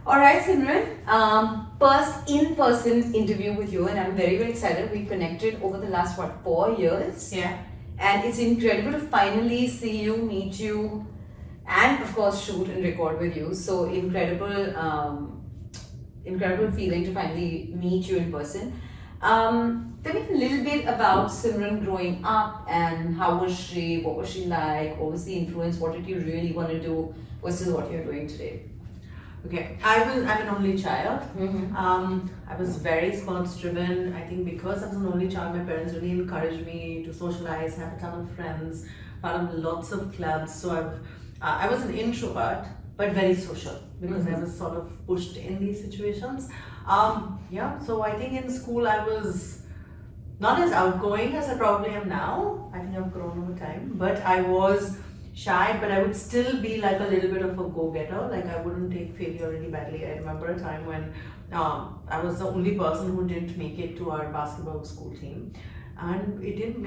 All right, Simran. First in-person interview with you, and I'm very, very excited. We connected over the last 4 years, Yeah. and it's incredible to finally see you, meet you, and of course shoot and record with you. So incredible feeling to finally meet you in person. Tell me a little bit about Simran growing up and how was she, what was she like, what was the influence, what did you really want to do versus what you're doing today? Okay. I'm an only child. Mm-hmm. I was very sports driven. I think because I was an only child, my parents really encouraged me to socialize, have a ton of friends, part of lots of clubs. So I was an introvert, but very social because I was sort of pushed in these situations. Yeah. So I think in school I was not as outgoing as I probably am now. I think I've grown over time, but I was shy, but I would still be like a little bit of a go-getter. Like I wouldn't take failure really badly. I remember a time when I was the only person who didn't make it to our basketball school team, and it didn't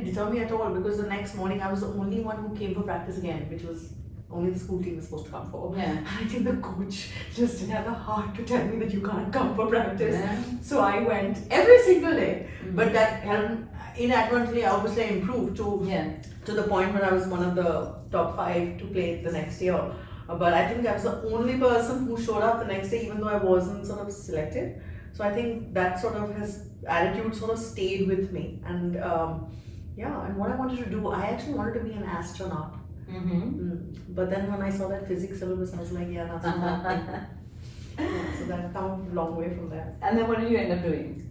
deter me at all because the next morning I was the only one who came for practice again, which was only the school team was supposed to come for. Yeah. And I think the coach just didn't have the heart to tell me that you can't come for practice. Yeah. So I went every single day. Mm-hmm. But that helped inadvertently, obviously, I improved to the point where I was one of the top 5 to play the next year. But I think I was the only person who showed up the next day, even though I wasn't sort of selected. So I think that sort of attitude sort of stayed with me. And and what I wanted to do, I actually wanted to be an astronaut. But then when I saw that physics syllabus, I was like, yeah, that's not that. So that I've come a long way from there. And then what did you end up doing?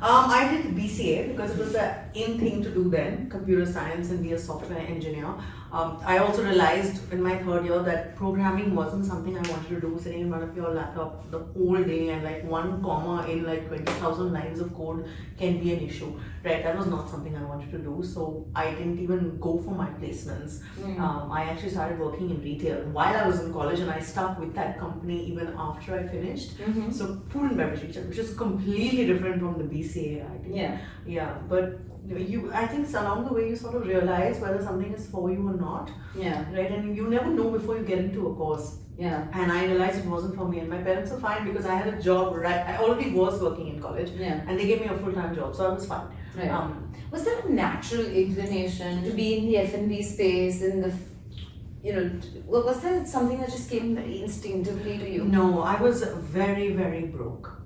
I did BCA because it was the in thing to do then, computer science and be a software engineer. I also realized in my 3rd year that programming wasn't something I wanted to do, sitting in front of your laptop the whole day and like one comma in like 20,000 lines of code can be an issue, right? That was not something I wanted to do, so I didn't even go for my placements. I actually started working in retail while I was in college, and I stuck with that company even after I finished. So food and beverage retail, which is completely different from the BCA I did. Yeah, but I think along the way you sort of realize whether something is for you or not. Yeah. Right, and you never know before you get into a course. Yeah. And I realized it wasn't for me, and my parents were fine because I had a job. Right, I already was working in college. Yeah. And they gave me a full-time job, so I was fine. Right. Was there a natural inclination to be in the F&B space, in the, was there something that just came very instinctively to you? No, I was very, very broke.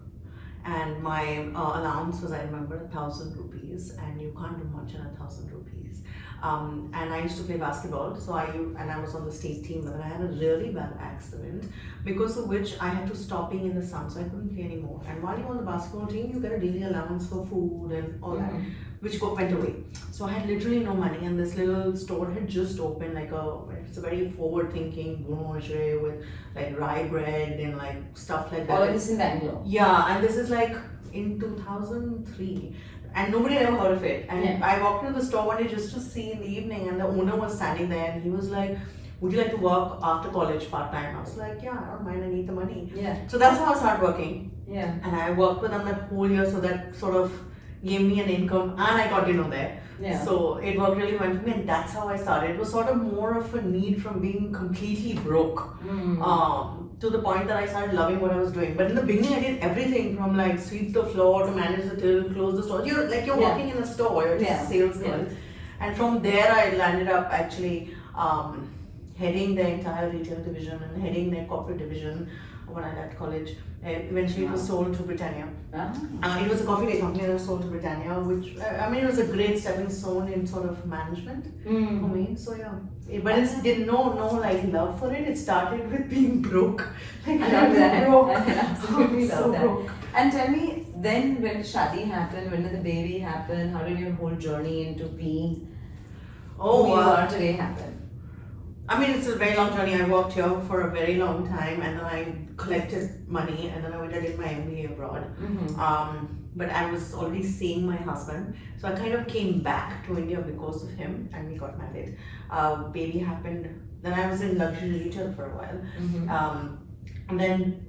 And my allowance was, I remember, 1,000 rupees, and you can't do much on 1,000 rupees. And I used to play basketball, so I was on the state team, but I had a really bad accident because of which I had to stop being in the sun, so I couldn't play anymore. And while you're on the basketball team, you get a daily allowance for food and all that, which went away. So I had literally no money, and this little store had just opened, it's a very forward-thinking boulangerie with like rye bread and like stuff like that. All of this in Bangalore? Yeah, and this is like in 2003. And nobody had ever heard of it. And I walked into the store one day just to see in the evening, and the owner was standing there, and he was like, would you like to work after college part-time? I was like, yeah, I don't mind, I need the money. Yeah. So that's how I started working. Yeah. And I worked with them that whole year, so that sort of gave me an income, and I got dinner there. Yeah. So it worked really well for me, and that's how I started. It was sort of more of a need from being completely broke. To the point that I started loving what I was doing. But in the beginning, I did everything from like sweep the floor to manage the till, close the store. You're working in a store, you're just a salesman. And from there, I landed up actually heading the entire retail division and heading their corporate division when I left college. Eventually, it was sold to Britannia. It was a coffee day company that was sold to Britannia, which it was a great stepping stone in sort of management for me. So yeah, but it did no like love for it. It started with being broke. Like I love that. broke. I absolutely love So that. broke. And tell me, then when did Shadi happen? When did the baby happen? How did your whole journey into being who you are today happen? It's a very long journey. I worked here for a very long time, and then I collected money, and then I did my MBA abroad. But I was already seeing my husband, so I kind of came back to India because of him, and we got married. Baby happened. Then I was in luxury retail for a while. And then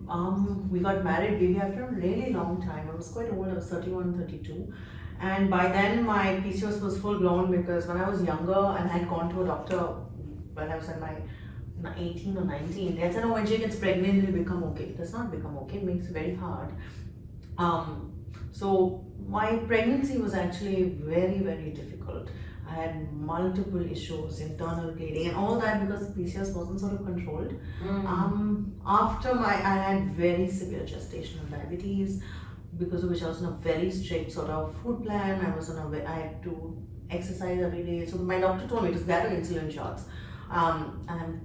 we got married, baby, after a really long time. I was quite old. I was 31, 32. And by then my PCOS was full blown because when I was younger and had gone to a doctor when I was in my 18 or 19, they said, oh, when she gets pregnant, it'll become okay. It does not become okay. It makes it very hard. So my pregnancy was actually very, very difficult. I had multiple issues, internal bleeding, and all that because PCOS wasn't sort of controlled. I had very severe gestational diabetes, because of which I was on a very strict sort of food plan. I had to exercise every day. So my doctor told me to get insulin shots, and I'm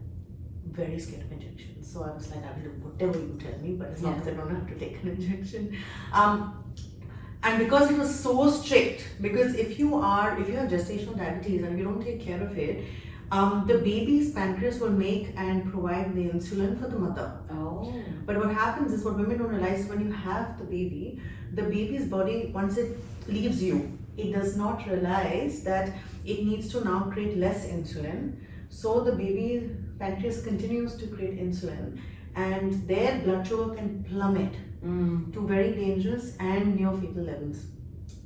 very scared of injections. So I was like, I will do whatever you tell me, but as long as I don't have to take an injection. And because it was so strict, because if you have gestational diabetes and you don't take care of it, the baby's pancreas will make and provide the insulin for the mother. Oh. But what happens is, what women don't realize, when you have the baby's body, once it leaves you, it does not realize that it needs to now create less insulin. So the baby pancreas continues to create insulin, and their blood sugar can plummet to very dangerous and near fetal levels.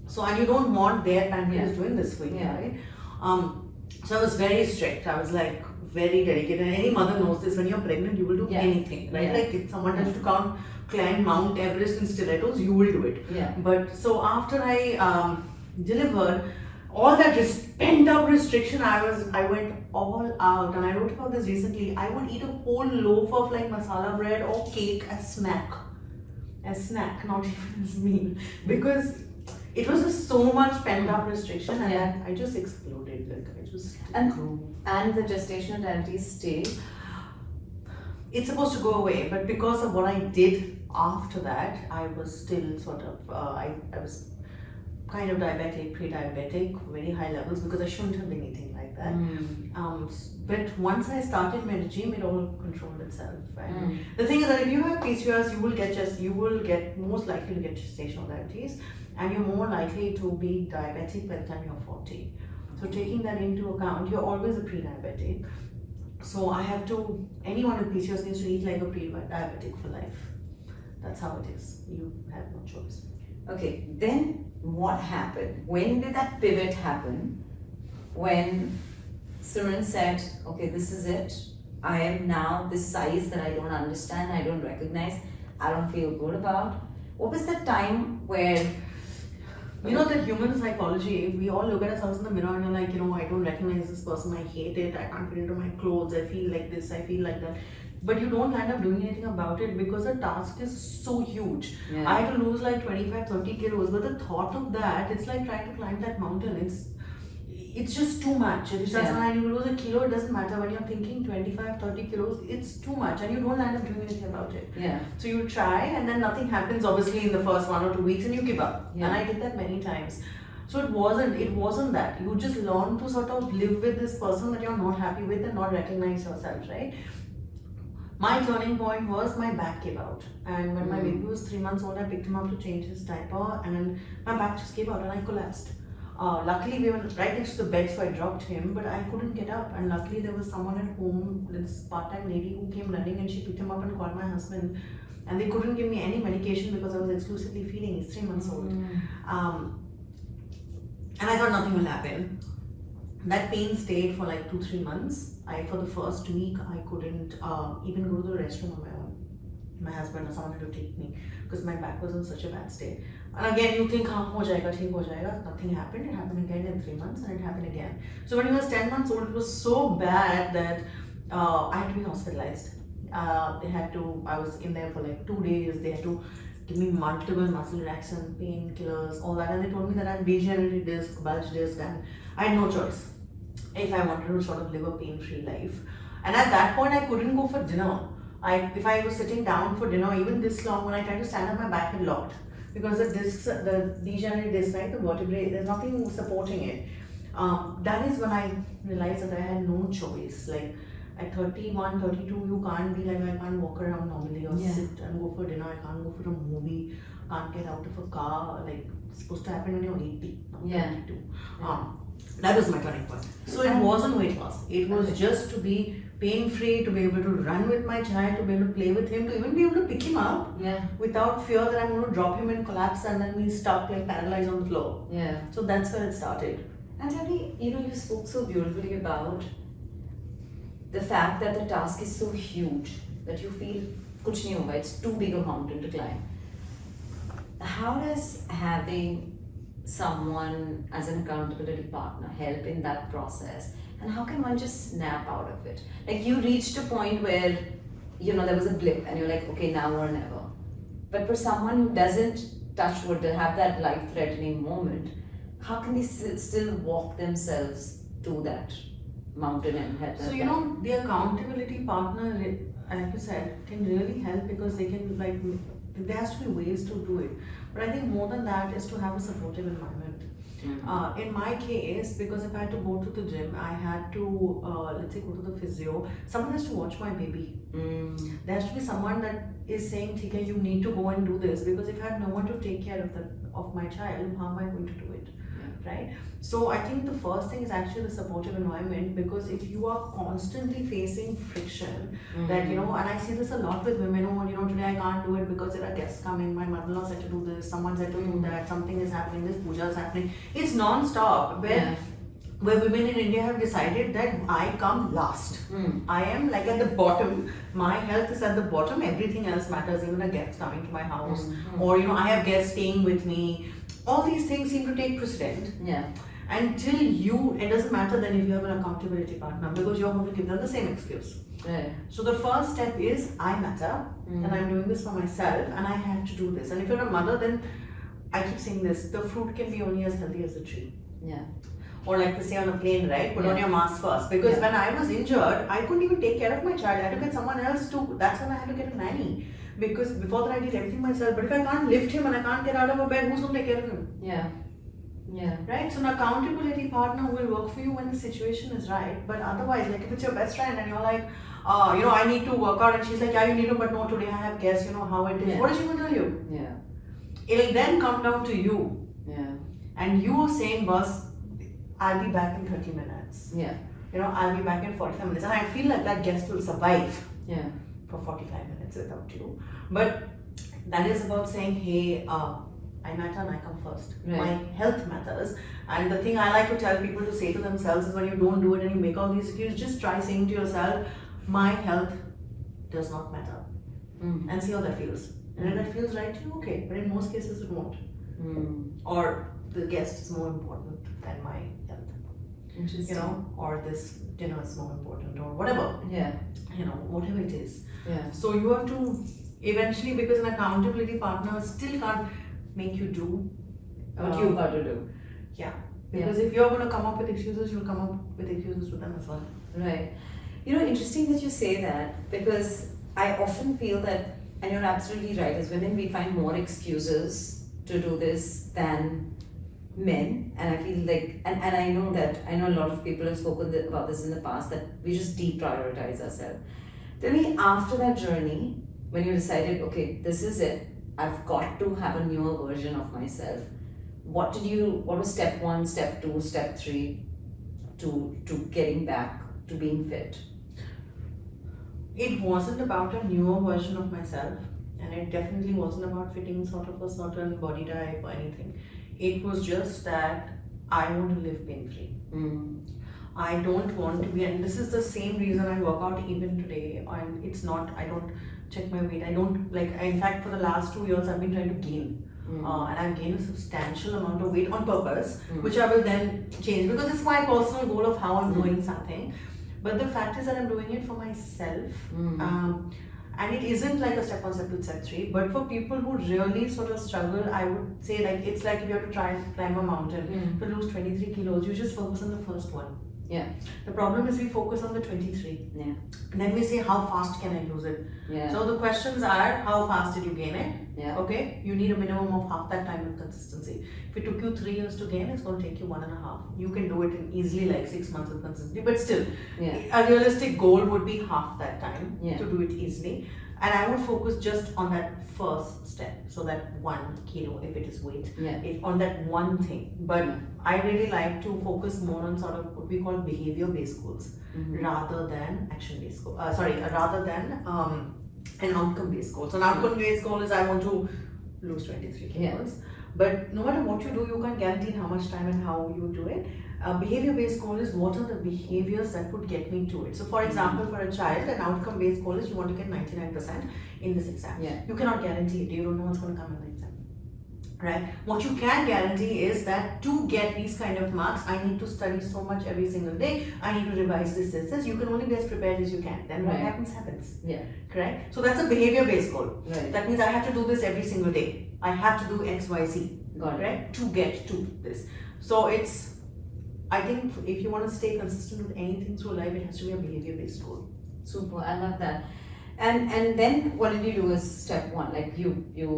So, and you don't want their pancreas doing this for you, right? So I was very strict. I was like very dedicated. And any mother knows this. When you're pregnant, you will do anything, right? Like if someone has to climb Mount Everest in stilettos, you will do it. But so after I delivered, all that pent up restriction, I went all out, and I wrote about this recently. I would eat a whole loaf of like masala bread or cake as snack, not even as meal, because it was just so much pent up restriction, and then I just exploded. Like I just grew. And the gestational diabetes stayed. It's supposed to go away, but because of what I did after that, I was still sort of I was kind of diabetic, pre-diabetic, very high levels, because I shouldn't have been eating like that. But once I started my regime, it all controlled itself. And the thing is that if you have PCOS, you will get most likely to get gestational diabetes, and you're more likely to be diabetic by the time you're 40. So taking that into account, you're always a pre-diabetic. So anyone with PCOS needs to eat like a pre-diabetic for life. That's how it is. You have no choice. Okay, then what happened? When did that pivot happen? When Simran said, okay, this is it. I am now this size that I don't understand, I don't recognize, I don't feel good about. What was the time where... You know that human psychology, we all look at ourselves in the mirror and are like, I don't recognize this person, I hate it, I can't fit into my clothes, I feel like this, I feel like that. But you don't end up doing anything about it because the task is so huge. I had to lose like 25-30 kilos, but the thought of that, it's like trying to climb that mountain. It's just too much. If you lose a kilo, it doesn't matter. When you're thinking 25-30 kilos, it's too much, and you don't end up doing anything about it. So you try, and then nothing happens obviously in the first 1 or 2 weeks, and you give up. And I did that many times. So it wasn't that. You just learn to sort of live with this person that you're not happy with and not recognize yourself, right? My turning point was my back gave out, and when my baby was 3 months old, I picked him up to change his diaper, and my back just gave out and I collapsed. Luckily we were right next to the bed, so I dropped him, but I couldn't get up, and luckily there was someone at home, this part-time lady who came running, and she picked him up and called my husband, and they couldn't give me any medication because I was exclusively feeding. He's 3 months old. And I thought nothing will happen. That pain stayed for like 2-3 months. For the first week, I couldn't even go to the restroom on my own. My husband or someone had to take me because my back was in such a bad state. And again, you think, ho jayega, theek ho jayega. Nothing happened. It happened again in 3 months, and it happened again. So when he was 10 months old, it was so bad that I had to be hospitalized. I was in there for like 2 days. They had to give me multiple muscle relaxant, painkillers, all that. And they told me that I had degenerative disc, bulge disc, and I had no choice if I wanted to sort of live a pain-free life. And at that point, I couldn't go for dinner. If I was sitting down for dinner, even this long, when I tried to stand up, my back had locked. Because the degenerative disc, right, the vertebrae, there's nothing supporting it. That is when I realized that I had no choice. Like at 31, 32, you can't be like, I can't walk around normally or sit and go for dinner. I can't go for a movie. Can't get out of a car. Like it's supposed to happen when you're 80, not 22. That was my turning point. So it wasn't weight loss. It was just to be pain-free, to be able to run with my child, to be able to play with him, to even be able to pick him up without fear that I'm going to drop him and collapse and then be stuck like paralyzed on the floor. So that's where it started. And tell me, you spoke so beautifully about the fact that the task is so huge that you feel kuch nahi hoga, it's too big a mountain to climb. How does having someone as an accountability partner help in that process? And how can one just snap out of it? Like you reached a point where, there was a blip and you're like, okay, now or never. But for someone who doesn't touch wood, to have that life-threatening moment, how can they still walk themselves to that mountain and head So, the accountability partner, like you said, can really help because they can, there has to be ways to do it. But I think more than that is to have a supportive environment. In my case, because if I had to go to the gym, I had to, let's say, go to the physio. Someone has to watch my baby. There has to be someone that is saying, "Tika, you need to go and do this," because if I have no one to take care of my child, how am I going to do it? Right? So I think the first thing is actually the supportive environment, because if you are constantly facing friction, that and I see this a lot with women, today I can't do it because there are guests coming, my mother-in-law said to do this, someone said to do that, something is happening, this puja is happening. It's non-stop where women in India have decided that I come last. I am like at the bottom. My health is at the bottom. Everything else matters. Even a guest coming to my house, or I have guests staying with me. All these things seem to take precedent. Until it doesn't matter then if you have an accountability partner, because you're going to give them the same excuse. So the first step is I matter and I'm doing this for myself and I have to do this. And if you're a mother, then I keep saying this: the fruit can be only as healthy as the tree. Or like they say on a plane, right? Put on your mask first. Because when I was injured, I couldn't even take care of my child. I had to get someone else to. That's when I had to get a nanny. Because before that I did everything myself. But if I can't lift him and I can't get out of a bed, who's going to take care of him? Right? So an accountability partner will work for you when the situation is right. But otherwise, like if it's your best friend and you're like, I need to work out, and she's like, yeah, you need to, but no, today I have guests, how it is. What is she going to tell you? It'll then come down to you. And you are saying, boss, I'll be back in 30 minutes. I'll be back in 45 minutes. And I feel like that guest will survive for 45 minutes without you. But that is about saying, hey, I matter and I come first. My health matters. And the thing I like to tell people to say to themselves is, when you don't do it and you make all these excuses, just try saying to yourself, my health does not matter. And see how that feels. And if that feels right to you, okay. But in most cases it won't. Or the guest is more important than my health. Interesting. Or this dinner is more important, or whatever. Whatever it is. So you have to eventually, because an accountability partner still can't make you do what you got to do. Because if you're going to come up with excuses, you'll come up with excuses with them as well. Right. Interesting that you say that, because I often feel that, and you're absolutely right, as women we find more excuses to do this than men, and I feel like, and I know a lot of people have spoken about this in the past, that we just deprioritize ourselves. Tell me, after that journey, when you decided, okay, this is it, I've got to have a newer version of myself, what was step 1, step 2, step 3 to getting back to being fit? It wasn't about a newer version of myself, and it definitely wasn't about fitting sort of a certain body type or anything. It was just that I want to live pain-free. I don't want to be, and this is the same reason I work out even today. And it's not, I don't check my weight. I don't in fact, for the last 2 years, I've been trying to gain. And I've gained a substantial amount of weight on purpose, which I will then change, because it's my personal goal of how I'm doing something. But the fact is that I'm doing it for myself. And it isn't like a step 1, step 2, step 3. But for people who really sort of struggle, I would say it's like if you have to try and climb a mountain to lose 23 kilos, you just focus on the first one. The problem is we focus on the 23. And then we say, how fast can I lose it? So the questions are, how fast did you gain it? Okay, you need a minimum of half that time of consistency. If it took you 3 years to gain, it's going to take you 1.5. You can do it in easily 6 months of consistency. But still, a realistic goal would be half that time to do it easily. And I would focus just on that first step, so that 1 kilo, if it is weight, on that one thing. But I really like to focus more on sort of what we call behavior-based goals, rather than action-based goals. Rather than an outcome-based goal. So an outcome-based goal is I want to lose 23 Yeah. kilos. But no matter what you do, you can't guarantee how much time and how you do it. Behavior-based goal is what are the behaviors that would get me to it. So, for example, for a child, an outcome-based goal is you want to get 99% in this exam. Yeah. You cannot guarantee it. You don't know what's going to come in the exam. Right? What you can guarantee is that to get these kind of marks, I need to study so much every single day. I need to revise this. You can only be as prepared as you can. Then what Right. happens. Yeah. Correct? So that's a behavior-based goal. Right. That means I have to do this every single day. I have to do X, Y, Z. Got it. Right? To get to this. So I think if you want to stay consistent with anything through life, it has to be a behavior-based goal. Super. I love that. And then what did you do as step one? Like you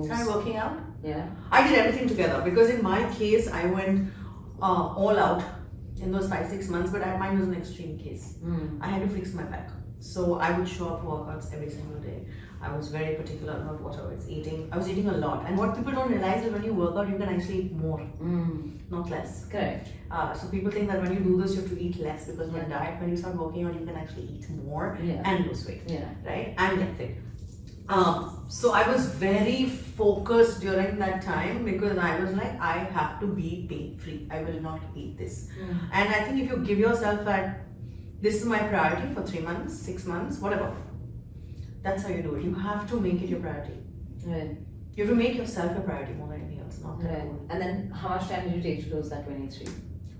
Started working out. yeah. I did everything together because in my case, I went all out in those 5-6 months, but mine was an extreme case. I had to fix my back. So I would show up for workouts every single day. I was very particular about what I was eating. I was eating a lot. And what people don't realize is when you work out, you can actually eat more, not less. Correct. So people think that when you do this, you have to eat less because when when you start working out, you can actually eat more and lose weight, Yeah. right? And get fit. So I was very focused during that time because I was like, I have to be pain free. I will not eat this. And I think if you give yourself that, this is my priority for 3 months, 6 months, whatever. That's how you do it. You have to make it your priority. Right. You have to make yourself your priority more than anything else, not that Right. goal. And then how much time did you take to lose that 23?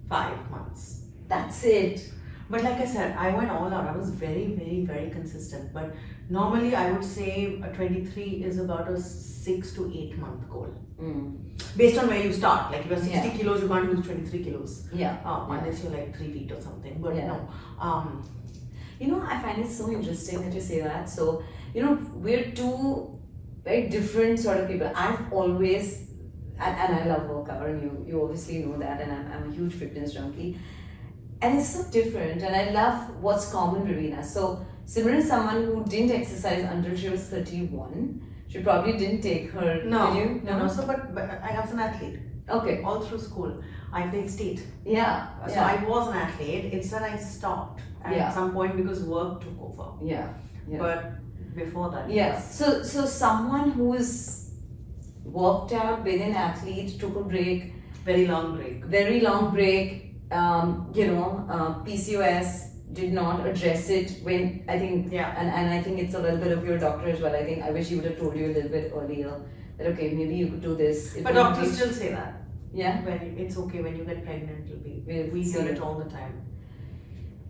5 months. That's it. But like I said, I went all out. I was very, very, very consistent. But normally I would say a 23 is about a 6 to 8 month goal. Based on where you start. Like if you're 60 kilos, you can't lose 23 kilos. Yeah. Unless you're like 3 feet or something. But Yeah. no. You know, I find it so interesting that you say that. So, you know, we're two very different sort of people. I've always, and I love workout, and you obviously know that, and I'm a huge fitness junkie. And it's so different, and I love what's common between us. So, Simran is someone who didn't exercise until she was 31. She probably didn't take her. No. Did you? No. So, but I was an athlete. Okay. All through school. I played state. Yeah. So I was an athlete. It's that I stopped at some point because work took over. Yeah. But before that. Yeah. So someone who's worked out, been an athlete, took a break, Very long break. very long break, PCOS, did not address it when I think, and I think it's a little bit of your doctor as well. I think I wish he would have told you a little bit earlier that okay, maybe you could do this. But doctors still say that. Yeah. When it's okay when you get pregnant, it'll be. We see hear it. it all the time.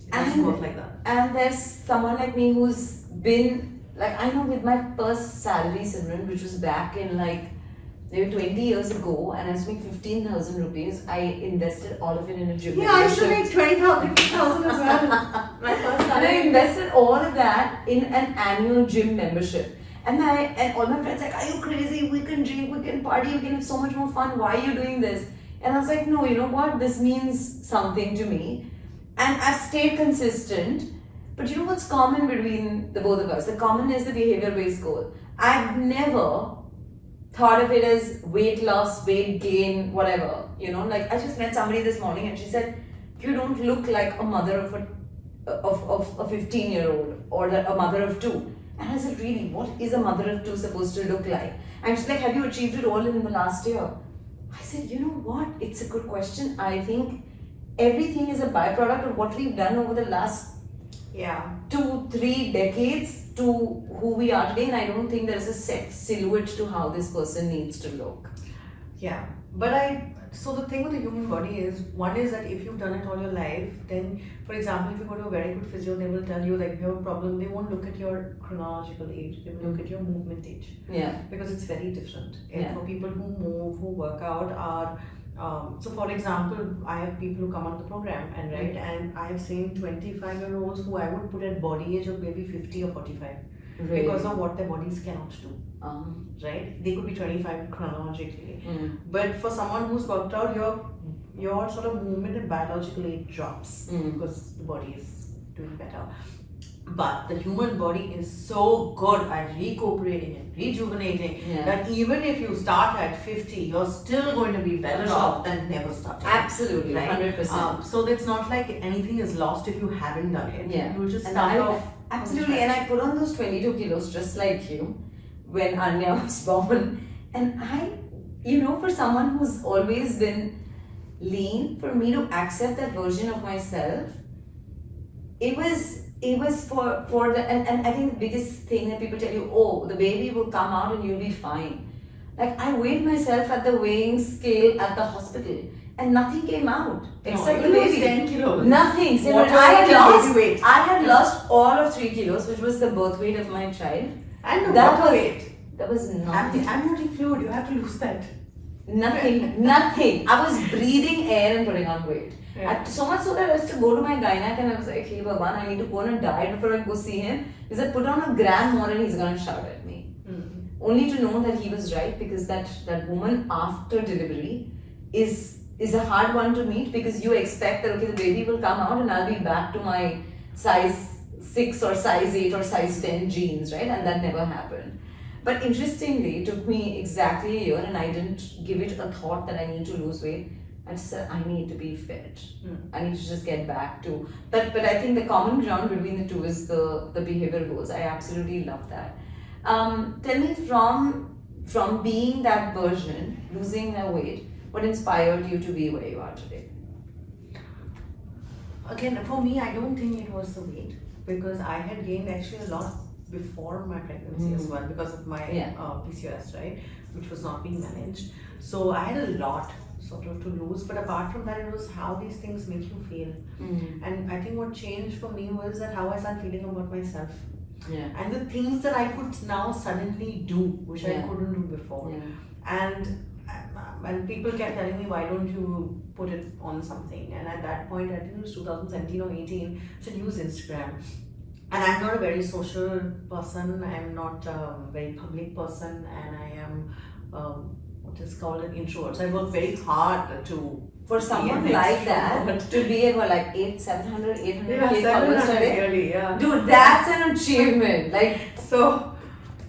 It doesn't work like that. And there's someone like me who's been like, I know with my first salary, Simran, which was back in like maybe 20 years ago, and I was making 15,000 rupees. I invested all of it in a gym. Yeah, I used to make 20,000, 50,000 as well. My first And I salary. invested all of that in an annual gym membership. And all my friends like, are you crazy? We can drink, we can party, we can have so much more fun. Why are you doing this? And I was like, no, you know what? This means something to me. And I've stayed consistent. But you know what's common between the both of us? The common is the behavior-based goal. I've never thought of it as weight loss, weight gain, whatever. You know, like I just met somebody this morning and she said, you don't look like a mother of a 15-year-old or a mother of 2. And I said, really, what is a mother of 2 supposed to look like? And she's like, have you achieved it all in the last year? I said, you know what? It's a good question. I think everything is a byproduct of what we've done over the last 2-3 decades to who we are today. And I don't think there's a set silhouette to how this person needs to look. Yeah. So the thing with the human body is, one is that if you've done it all your life, then, for example, if you go to a very good physio, they will tell you like if you have a problem, they won't look at your chronological age, they will look at your movement age. Yeah. Because it's very different. And Yeah. for people who move, who work out, so for example, I have people who come on the program and I have seen 25-year-olds who I would put at body age of maybe 50 or 45 Really? because of what their bodies cannot do. Right? They could be 25 chronologically. But for someone who's worked out, your sort of movement and biological age drops because the body is doing better. But the human body is so good at recuperating and rejuvenating that even if you start at 50, you're still going to be better off than never starting. Absolutely, Right? 100%. So it's not like anything is lost if you haven't done it. Yeah. You'll just And start off. Absolutely, and I put on those 22 kilos just like you when Anya was born. And for someone who's always been lean, for me to accept that version of myself, it was for the and I think the biggest thing that people tell you, oh, the baby will come out and you'll be fine. Like I weighed myself at the weighing scale at the hospital and nothing came out except the baby. 10 kilos. Nothing. So Water I weight had and lost baby weight. I had lost all of 3 kilos, which was the birth weight of my child. And the That water was- weight. That was And nothing. the amniotic fluid, you have to lose that. Nothing. I was breathing air and putting on weight. Yeah. So much so that I used to go to my gynac and I was like, hey Bhagwan, I need to go on a diet before I go see him. Because I put on a gram more and he's gonna shout at me. Only to know that he was right, because that woman after delivery is a hard one to meet, because you expect that okay, the baby will come out and I'll be back to my size 6 or size 8 or size 10 jeans, right? And that never happened. But interestingly, it took me exactly a year and I didn't give it a thought that I need to lose weight. I just said I need to be fit. I need to just get back to. But I think the common ground between the two is the behavior goals. I absolutely love that. Tell me, from being that version, losing that weight, what inspired you to be where you are today? Again, for me, I don't think it was the weight, because I had gained actually a lot before my pregnancy as well, because of my PCOS, right, which was not being managed. So I had a lot sort of to lose, but apart from that, it was how these things make you feel. And I think what changed for me was that how I started feeling about myself. And the things that I could now suddenly do, which I couldn't do before. And people kept telling me, why don't you put it on something? And at that point, I think it was 2017 or 18, I said use Instagram. And I'm not a very social person, I'm not a very public person, and I am what is called an introvert. So I work very hard to For someone be an like that, extrovert. to be at what, like 800 K followers 700 today? really, yeah. Dude, that's an achievement. Like, So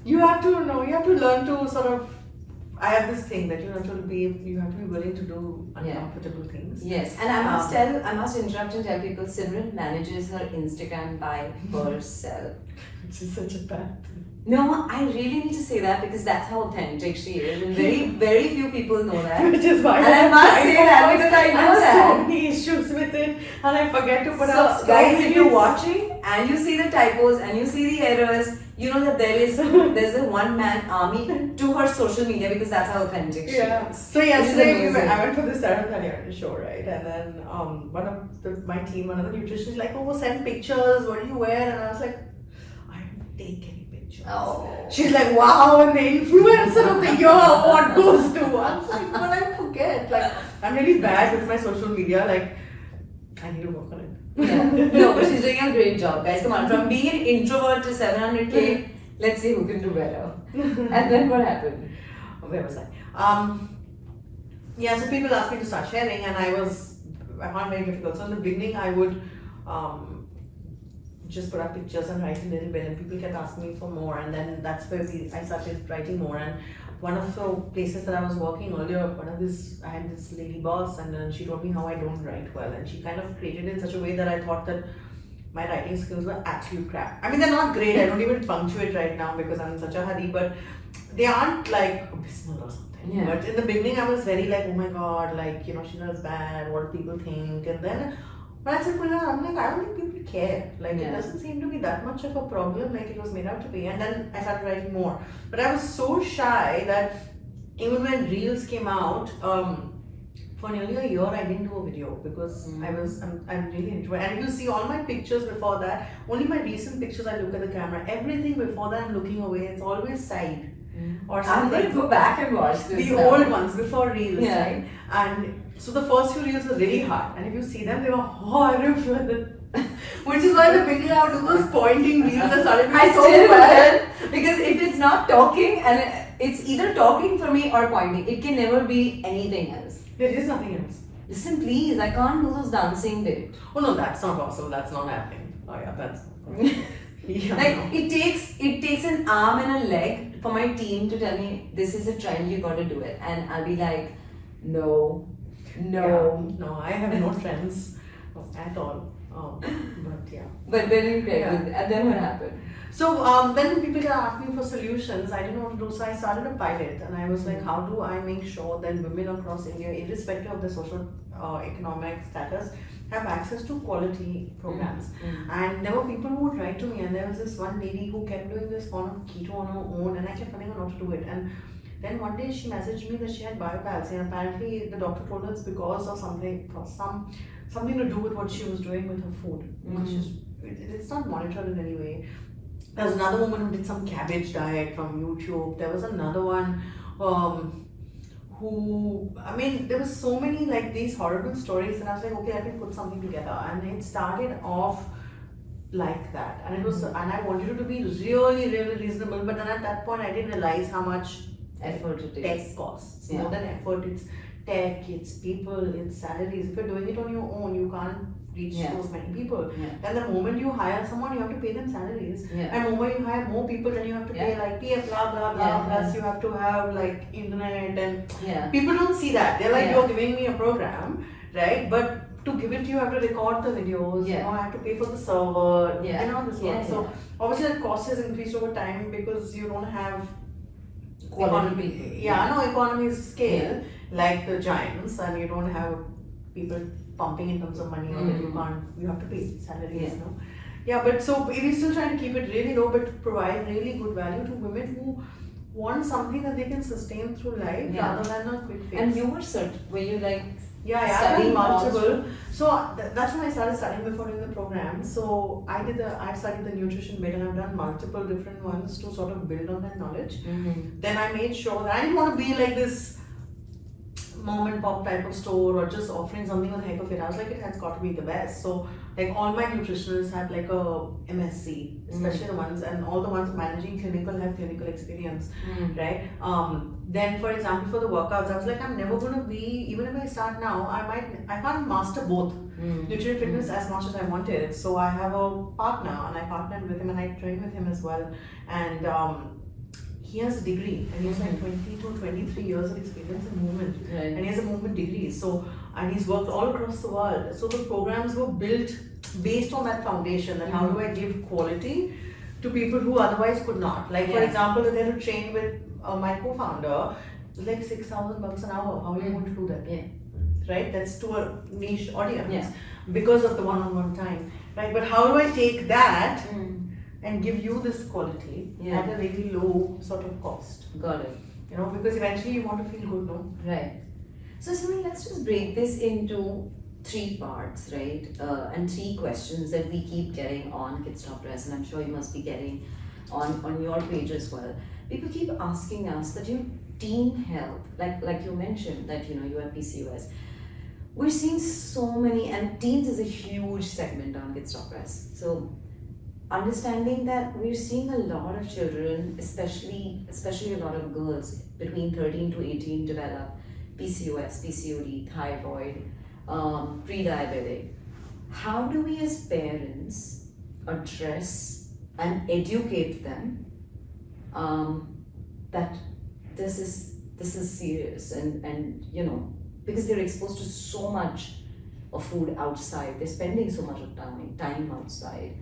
you have to learn to sort of. I have this thing that you have to be willing to do uncomfortable things. yes, and I must interrupt and tell people, Simran manages her Instagram by herself. Which is such a bad thing. No, I really need to say that because that's how authentic she is, and very few people know that. Which is why And I must say that because I know have that. so many issues with it, and I forget to put So, out guys, if you're stories. watching and you see the typos and you see the errors, you know that there's a one-man army to her social media, because that's how authentic she is. So yesterday amazing. I went for this Sarah show, right? And then one of my team, one of the nutritionists, like, oh, send pictures. What do you wear? And I was like, I don't take any pictures. Oh. She's like, wow, and the influencer of the year award goes to. I was like, well, I forget. Like, I'm really bad with my social media. Like, I need to work on it. Yeah. No, but she's doing a great job, guys. Come on, from being an introvert to 700K, let's see who can do better. And then what happened? Where was I? Yeah, so people asked me to start sharing, and I found it very difficult. So in the beginning, I would just put up pictures and write a little bit, and people kept asking me for more, and then that's where I started writing more. And one of the places that I was working earlier, I had this lady boss, and then she told me how I don't write well, and she kind of created it in such a way that I thought that my writing skills were absolute crap. I mean, they're not great. I don't even punctuate right now because I'm in such a hurry, but they aren't like abysmal or something. Yeah. But in the beginning, I was very like, oh my god, like, she does bad, what do people think? And then when I said, I'm like, I don't think people care. Like, it doesn't seem to be that much of a problem like it was made out to be. And then I started writing more. But I was so shy that even when Reels came out, for nearly a year I didn't do a video because I'm really into it. And if you see all my pictures before that, only my recent pictures I look at the camera. Everything before that I'm looking away. It's always side. Or I'm something. going to go back and watch this. The now. old ones before Reels, right? And so the first few Reels were really hard. And if you see them, they were horrible. Which is why the beginning I would do those pointing Reels that started I being so still bad. will, because if it's not talking, and it's either talking for me or pointing, it can never be anything else. There is nothing else. Listen, please, I can't do those dancing bits. Oh no, that's not possible. That's not happening. Oh yeah, that's. Yeah, Like no. it takes an arm and a leg for my team to tell me this is a trend, you got to do it, and I'll be like, no. Yeah, no, I have no trends at all. But yeah. But then you pregnant, and then what happened? So then people kept asking for solutions. I didn't know what to do, so I started a pilot, and I was like, how do I make sure that women across India, irrespective of the social economic status, have access to quality programs? And there were people who would write to me, and there was this one lady who kept doing this form of keto on her own, and I kept telling her not to do it. And then one day she messaged me that she had biopsy, and apparently the doctor told her it's because of something to do with what she was doing with her food. It's not monitored in any way. There was another woman who did some cabbage diet from YouTube. There was another one there was so many like these horrible stories, and I was like, okay, let me put something together. And it started off like that, and it was, and I wanted it to be really, really reasonable. But then at that point, I didn't realize how much Effort it tech is. costs. Yeah. More than effort, it's tech, it's people, it's salaries. If you're doing it on your own, you can't reach those many people. Then the moment you hire someone, you have to pay them salaries. And the moment you hire more people, then you have to pay like PF, blah blah blah. Plus you have to have like internet, and people don't see that. They're like, you're giving me a program, right? But to give it to you, you have to record the videos. You know, I have to pay for the server. This one. So obviously, the cost has increased over time because you don't have economies of scale like the giants, and you don't have people pumping in terms of money, or that you have to pay salaries. But so we're still trying to keep it really low, but provide really good value to women who want something that they can sustain through life rather than a quick fix. And you were you like I've done multiple. So that's when I started studying before doing the program. So I studied the nutrition bit, and I've done multiple different ones to sort of build on that knowledge. Then I made sure that I didn't want to be like this mom and pop type of store or just offering something on the heck of it. I was like, it has got to be the best. So like all my nutritionists have like a MSc, especially the ones, and all the ones managing clinical have clinical experience, right? Then for example, for the workouts, I was like, I'm never going to be, even if I start now, I can't master both nutrition fitness as much as I wanted. So I have a partner, and I partnered with him, and I train with him as well. And he has a degree, and he has like 20 to 23 years of experience in movement, and he has a movement degree. So, and he's worked all across the world. So the programs were built based on that foundation, that how do I give quality to people who otherwise could not. Like for example, if they had to train with my co-founder, it's like $6,000 an hour. How are you going to do that? Right? That's to a niche audience because of the one-on-one time, right? But how do I take that and give you this quality at a really low sort of cost? Got it. Because eventually you want to feel good, no? Right. So Simrun, let's just break this into 3 parts, right? And 3 questions that we keep getting on Kids Stop Press, and I'm sure you must be getting on your page as well. People keep asking us that teen health, like you mentioned that you have PCOS. We're seeing so many, and teens is a huge segment on Kids Stop Press. So understanding that we're seeing a lot of children, especially a lot of girls between 13 to 18 develop PCOS, PCOD, thyroid, pre-diabetic. How do we as parents address and educate them that this is serious, and because they're exposed to so much of food outside, they're spending so much of time outside.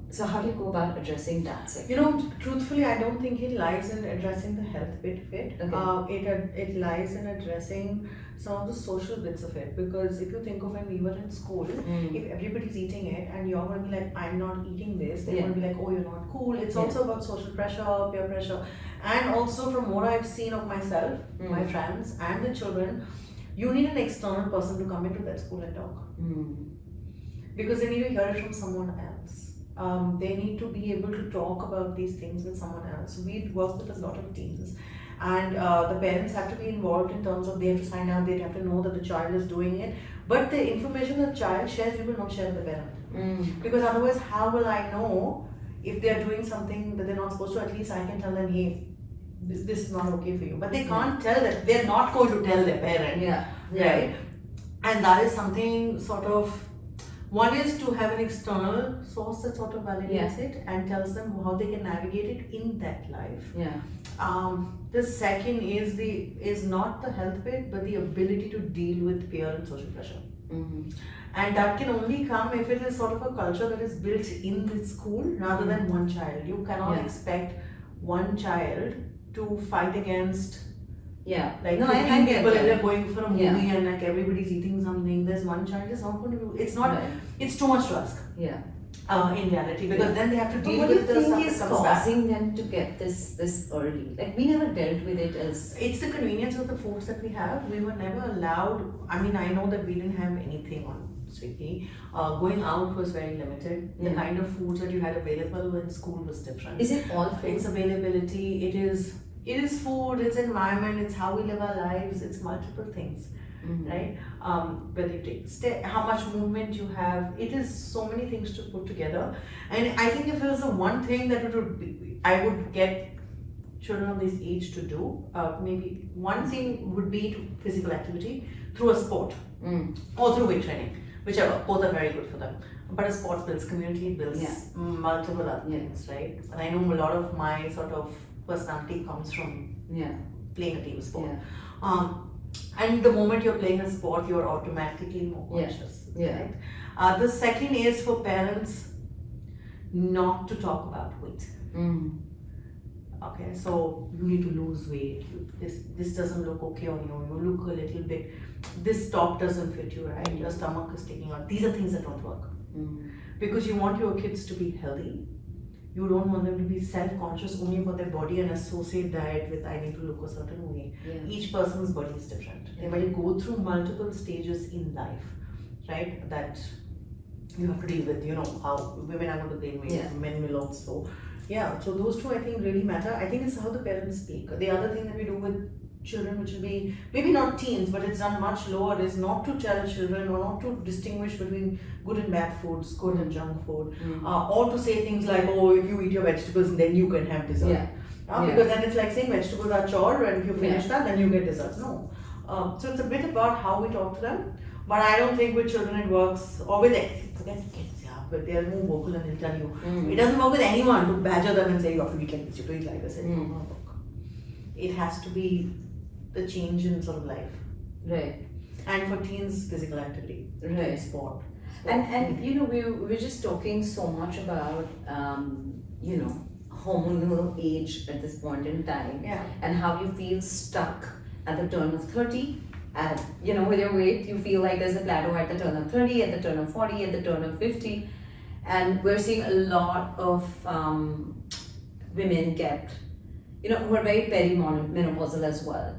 So how do you go about addressing that segment? Truthfully, I don't think it lies in addressing the health bit of it. Okay. It lies in addressing some of the social bits of it. Because if you think of when we were in school, if everybody's eating it and you're going to be like, I'm not eating this, they're going to be like, oh, you're not cool. It's also about social pressure, peer pressure. And also from what I've seen of myself, my friends and the children, you need an external person to come into that school and talk. Because they need to hear it from someone else. They need to be able to talk about these things with someone else. We work with a lot of teens, and the parents have to be involved in terms of they have to sign out, they have to know that the child is doing it. But the information the child shares, we will not share with the parent. Because otherwise, how will I know if they are doing something that they're not supposed to? At least I can tell them, hey, this is not okay for you. But they can't tell them. They're not going to tell their parent. Right? And that is something sort of. One is to have an external source that sort of validates it and tells them how they can navigate it in that life. The second is not the health bit, but the ability to deal with peer and social pressure. Mm-hmm. And that can only come if it is sort of a culture that is built in the school rather than one child. You cannot Yeah. expect one child to fight against Yeah. like No, 15 I get people if that. they're going for a movie Yeah. and like everybody's eating something. There's one child is not going to do. It's not. Right. It's too much to ask. Yeah. In reality, because Yeah. then they have to But deal what do you with the think stuff is that comes back. causing them to get this early? Like we never dealt with it as. It's the convenience of the foods that we have. We were never allowed. I mean, I know that we didn't have anything on Swiggy. Going out was very limited. The Yeah. kind of foods that you had available in school was different. Is it all food? It's availability. It is food. It's environment. It's how we live our lives. It's multiple things, Mhm. right? Whether you take how much movement you have. It is so many things to put together. And I think if there was the one thing that it would be, I would get children of this age to do, maybe one thing would be physical activity through a sport Mm. or through weight training, whichever. Both are very good for them. But a sport builds community, it builds Yeah. multiple other Yeah. things, right? And I know a lot of my sort of personality comes from Yeah. playing a team sport. Yeah. And the moment you're playing a sport, you're automatically more Yeah. conscious. Yeah. Right? The second is for parents not to talk about weight. Mm. Okay, so you need to lose weight. This doesn't look okay on you. You look a little bit. This top doesn't fit you right. Your stomach is sticking out. These are things that don't work Mm. because you want your kids to be healthy. You don't want them to be self-conscious only about their body and associate diet with I need to look a certain way. Yeah. Each person's body is different. They might go through multiple stages in life, right? That you have to deal with. You know how women are going to gain weight, Yeah. men will also. Yeah, so those two I think really matter. I think it's how the parents speak. The other thing that we do with children, which will be maybe not teens, but it's done much lower, is not to tell children or not to distinguish between good and bad foods, good and junk food, or to say things like, oh, if you eat your vegetables, then you can have dessert. Yeah. Yeah. Because then it's like saying vegetables are chore, and if you finish Yeah. that, then you get dessert. No. So it's a bit about how we talk to them, but I don't think with children it works, or with forget kids, yeah, but they are more vocal and they'll tell you. Mm. It doesn't work with anyone to badger them and say you have to eat like this, you have to eat like this. It Mm. will not work. It has to be the change in sort of life. Right. And for teens, physical activity, Right. sport. And you know we're just talking so much about you know hormonal age at this point in time Yeah. and how you feel stuck at the turn of 30 at you know with your weight you feel like there's a plateau at the turn of 30 at the turn of 40 at the turn of 50 and we're seeing a lot of women get you know who are very perimenopausal as well.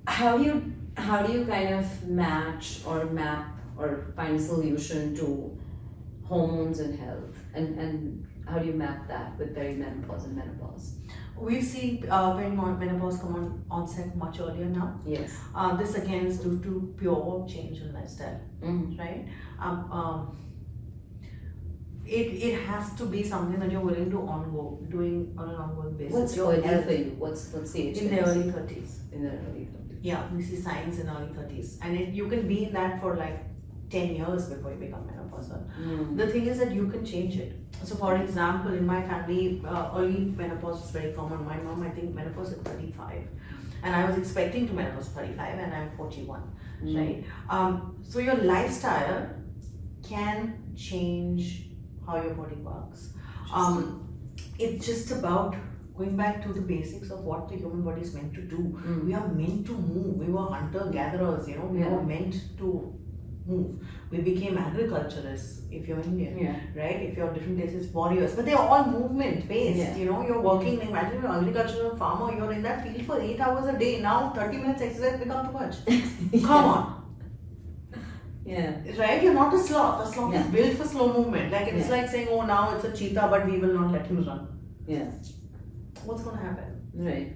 How do you kind of match or map or find a solution to hormones and health and how do you map that with perimenopause and menopause? We've seen menopause come on onset much earlier now. Yes. This again is due to pure change in lifestyle, Mm. right? It has to be something that you're willing to doing on an ongoing basis. What's Your early health for you? What's the age? in the difference? early 30s. In the early 30s. Yeah, we see signs in early 30s, and you can be in that for like 10 years before you become menopausal. Mm. The thing is that you can change it. So, for example, in my family, early menopause is very common. My mom, I think, menopause at 35, and I was expecting to menopause at 35, and I'm 41, Mm. right? So your lifestyle can change how your body works. It's just about going back to the basics of what the human body is meant to do. Mm. We are meant to move. We were hunter-gatherers, you know, we Yeah. were meant to move. We became agriculturists, if you're Indian, Yeah. right? If you're different places, warriors. But they're all movement-based, Yeah. you know, you're working, imagine you're an agricultural farmer, you're in that field for 8 hours a day. Now 30 minutes exercise become too much. Come on. Yeah. Right? You're not a sloth. A sloth Yeah. is built for slow movement. Like it's Yeah. like saying, oh, now it's a cheetah, but we will not let him run. Yeah. What's going to happen? Right.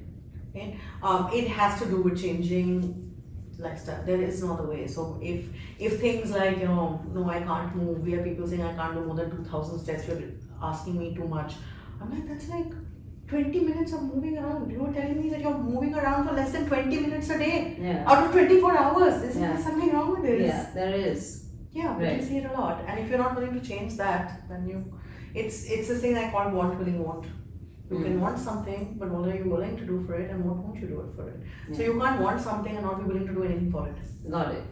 Okay? It has to do with changing lifestyle. There is no other way. So if things like no, I can't move. We have people saying I can't do more than 2,000 steps. You're asking me too much. I'm like, that's like 20 minutes of moving around. You're telling me that you're moving around for less than 20 minutes a day Yeah. out of 24 hours. Isn't Yeah. there something wrong with this? Yeah. There is. Yeah, we Right. can see it a lot. And if you're not willing to change that, then it's this thing I call want, willing, want. You can want something, but what are you willing to do for it, and what won't you do it for it? So Yeah. you can't want something and not be willing to do anything for it. Got it.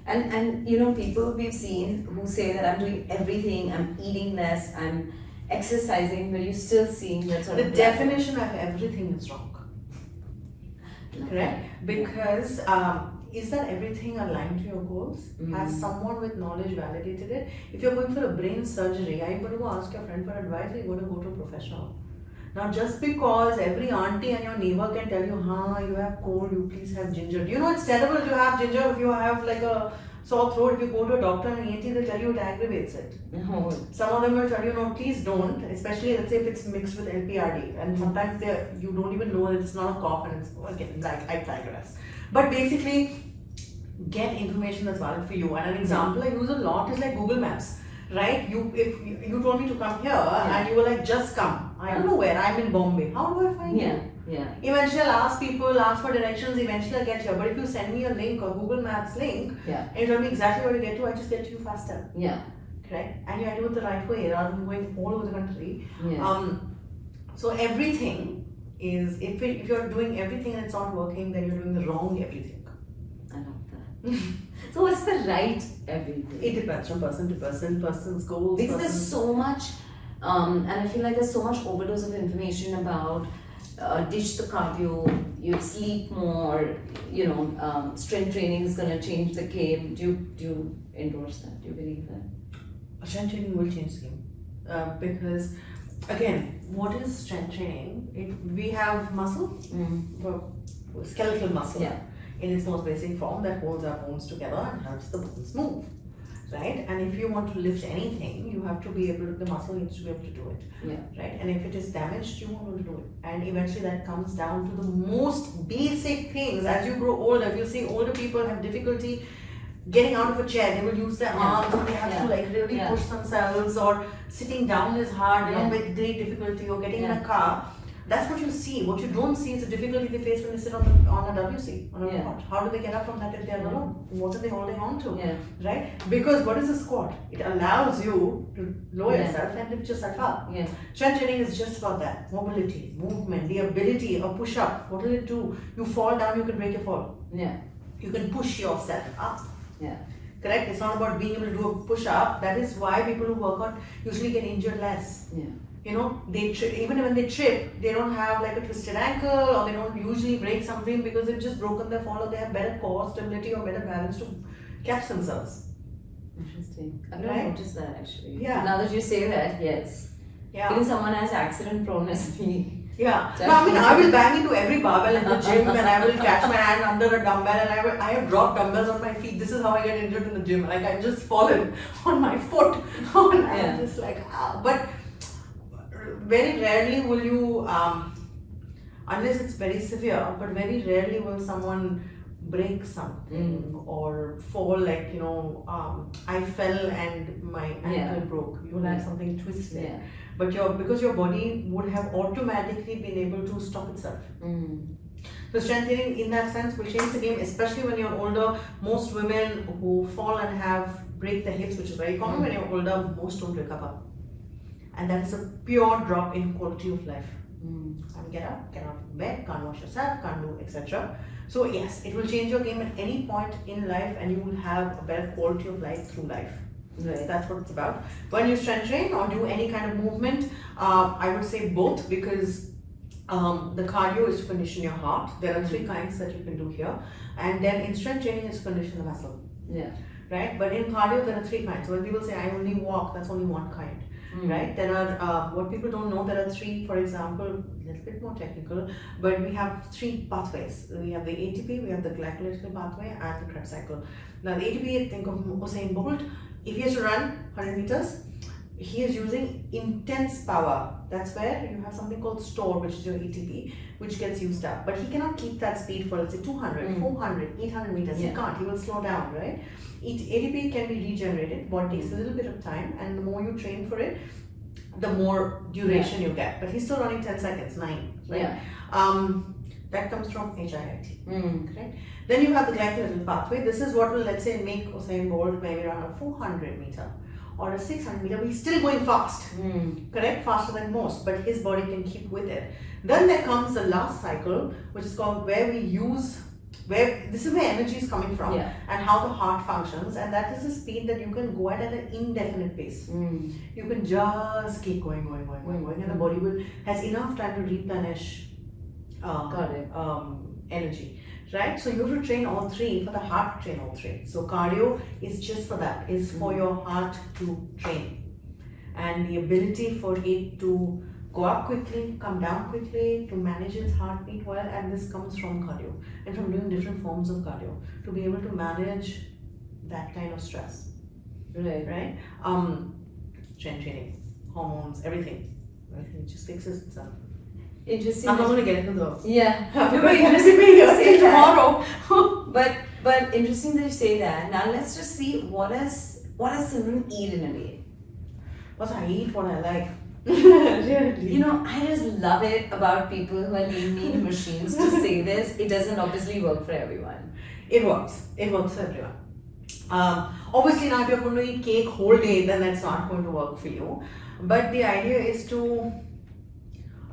And you know, people we've seen who say that I'm doing everything, I'm eating less, I'm exercising, but you're still seeing that sort The of definition of everything is wrong. No. Correct? Because is that everything aligned to your goals? Has someone with knowledge validated it? If you're going for a brain surgery, are you going to go ask your friend for advice, or are you going to go to a professional? Now, just because every auntie and your neighbor can tell you, you have cold, you please have ginger. Do you know it's terrible to have ginger if you have like a sore throat? If you go to a doctor and ENT, they'll tell you it aggravates it. No. Some of them will tell you, no, please don't, especially let's say if it's mixed with LPRD. And sometimes you don't even know that it's not a cough and it's, again, like I digress. But basically, get information that's valid for you. And an example I use a lot is like Google Maps. Right? If you told me to come here and you were like, just come. I don't know where. I'm in Bombay. How do I find you? Yeah. Eventually I'll ask people, ask for directions, eventually I'll get here. But if you send me a link or Google Maps link and you tell me exactly where to get to, I just get to you faster. Yeah. Correct? And you do it the right way rather than going all over the country. Yeah. So everything is, if you're doing everything and it's not working, then you're doing the wrong everything. I love that. So what's the right everything? It depends from person to person, person's goals. Because there's so much, and I feel like there's so much overdose of information about ditch the cardio, you sleep more, you know, strength training is going to change the game. Do you endorse that? Do you believe that? Strength training will change the game. Because, again, what is strength training? We have muscle, skeletal muscle. In its most basic form that holds our bones together and helps the bones move, right? And if you want to lift anything, you have to be able to, the muscle needs to be able to do it, right? And if it is damaged, you won't be able to do it. And eventually that comes down to the most basic things. As you grow older, if you see older people have difficulty getting out of a chair, they will use their arms and they have to like really push themselves, or sitting down is hard, you know, with great difficulty, or getting in a car. That's what you see. What you don't see is the difficulty they face when they sit on a WC, on a robot. How do they get up from that if they are alone? What are they holding on to? Right? Because what is a squat? It allows you to lower yourself and lift yourself up. Strength training is just about that. Mobility, movement, the ability, a push up. What will it do? You fall down, you can break your fall. You can push yourself up. Correct? It's not about being able to do a push up. That is why people who work out usually get injured less. You know, they even when they trip, they don't have like a twisted ankle, or they don't usually break something because they've just broken their fall, or they have better core stability or better balance to catch themselves. Interesting. I've never noticed that actually. Now that you say that, yes. Even someone has accident proneness as me. No, I mean, I will bang into every barbell in the gym and I will catch my hand under a dumbbell and I have dropped dumbbells on my feet. This is how I get injured in the gym. Like I've just fallen on my foot. And I'm just like, But very rarely will you, unless it's very severe, but very rarely will someone break something or fall, like, you know, I fell and my ankle broke. You will have something twisted. But because your body would have automatically been able to stop itself. So strength training in that sense will change the game, especially when you're older. Most women who fall and break their hips, which is very common when you're older, most don't recover. And that is a pure drop in quality of life. Can't get up, get out of bed, can't wash yourself, can't do etc. So yes, it will change your game at any point in life, and you will have a better quality of life through life. That's what it's about. When you strength train or do any kind of movement, I would say both, because the cardio is to condition your heart. There are 3 kinds that you can do here, and then in strength training is to condition the muscle. Right? But in cardio there are 3 kinds. So when people say I only walk, that's only one kind. Right? There are, what people don't know, there are 3, for example, a little bit more technical, but we have 3 pathways. We have the ATP, we have the glycolytical pathway, and the Krebs cycle. Now the ATP, think of Usain Bolt. If he has to run 100 meters, he is using intense power. That's where you have something called store, which is your ATP, which gets used up. But he cannot keep that speed for, let's say, 200, 400, 800 meters. He can't. He will slow down, right? ATP can be regenerated, but it takes a little bit of time. And the more you train for it, the more duration you get. But he's still running 10 seconds, 9. Right? That comes from HIIT. Correct? Then you have the glycolytical pathway. This is what will, let's say, make Usain Bolt maybe run a 400 meter. Or a 600 meter, but he's still going fast, correct? Faster than most, but his body can keep with it. Then there comes the last cycle, which is called where we use where this is where energy is coming from, Yeah. and how the heart functions, and that is a speed that you can go at an indefinite pace. You can just keep going, and the body has enough time to replenish Got it. energy, right? So you have to train all three for the heart to train all three. So cardio is just for that, is for your heart to train, and the ability for it to go up quickly, come down quickly, to manage its heartbeat well, and this comes from cardio and from doing different forms of cardio to be able to manage that kind of stress, right? Strength training, hormones, everything just fixes itself. Interesting. I'm not going to get into the Yeah. no, No, interesting me here till tomorrow. But interesting that you say that. Now let's just see what does Simran eat in a day. What I eat, what I like. Really. You know, I just love it about people who are lean mean machines to say this. It doesn't obviously work for everyone. It works. It works for everyone. Obviously, now if you're going to eat cake whole day, then that's not going to work for you. But the idea is to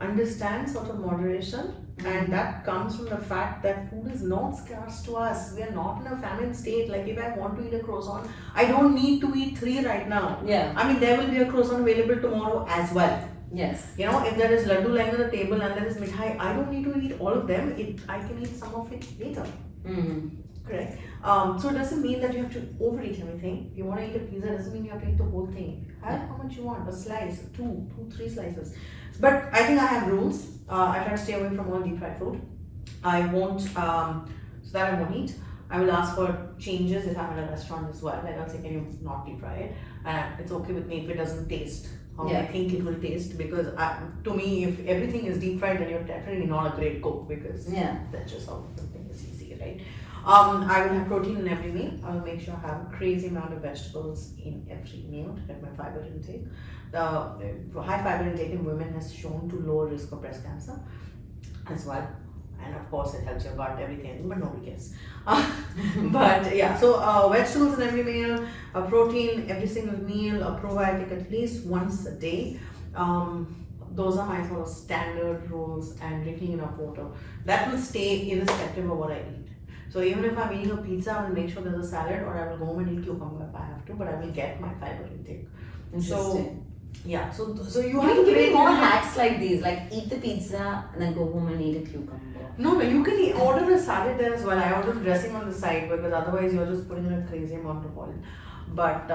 understand sort of moderation, and that comes from the fact that food is not scarce to us. We are not in a famine state. Like if I want to eat a croissant, I don't need to eat 3 right now. Yeah. I mean, there will be a croissant available tomorrow as well. Yes. You know, if there is laddu lying on the table and there is mithai, I don't need to eat all of them. I can eat some of it later. Correct. So it doesn't mean that you have to overeat everything. If you want to eat a pizza, it doesn't mean you have to eat the whole thing. Have how much you want, a slice, two, 3 slices. But I think I have rules. I try to stay away from all deep fried food. I won't, so that I won't eat. I will ask for changes if I'm at a restaurant as well. Like I'll say, can you not deep fry it? And it's okay with me if it doesn't taste how I think it will taste, because to me, if everything is deep fried, then you're definitely not a great cook, because that's just how the thing is easy, right? I will have protein in every meal. I will make sure I have a crazy amount of vegetables in every meal to get my fiber intake. The high fiber intake in women has shown to lower risk of breast cancer as well. And of course, it helps your gut, everything, but nobody cares. But yeah, so vegetables in every meal, protein every single meal, a probiotic at least once a day. Those are my sort of standard rules, and drinking enough water. That will stay irrespective of what I eat. So even if I'm eating a pizza, I will make sure there's a salad, or I will go home and eat cucumber if I have to, but I will get my fiber intake. So yeah, so you have to give me more create hacks like these, like eat the pizza and then go home and eat a cucumber. No, you can order a salad there as well. I ordered dressing on the side, because otherwise you're just putting in a crazy amount of oil. But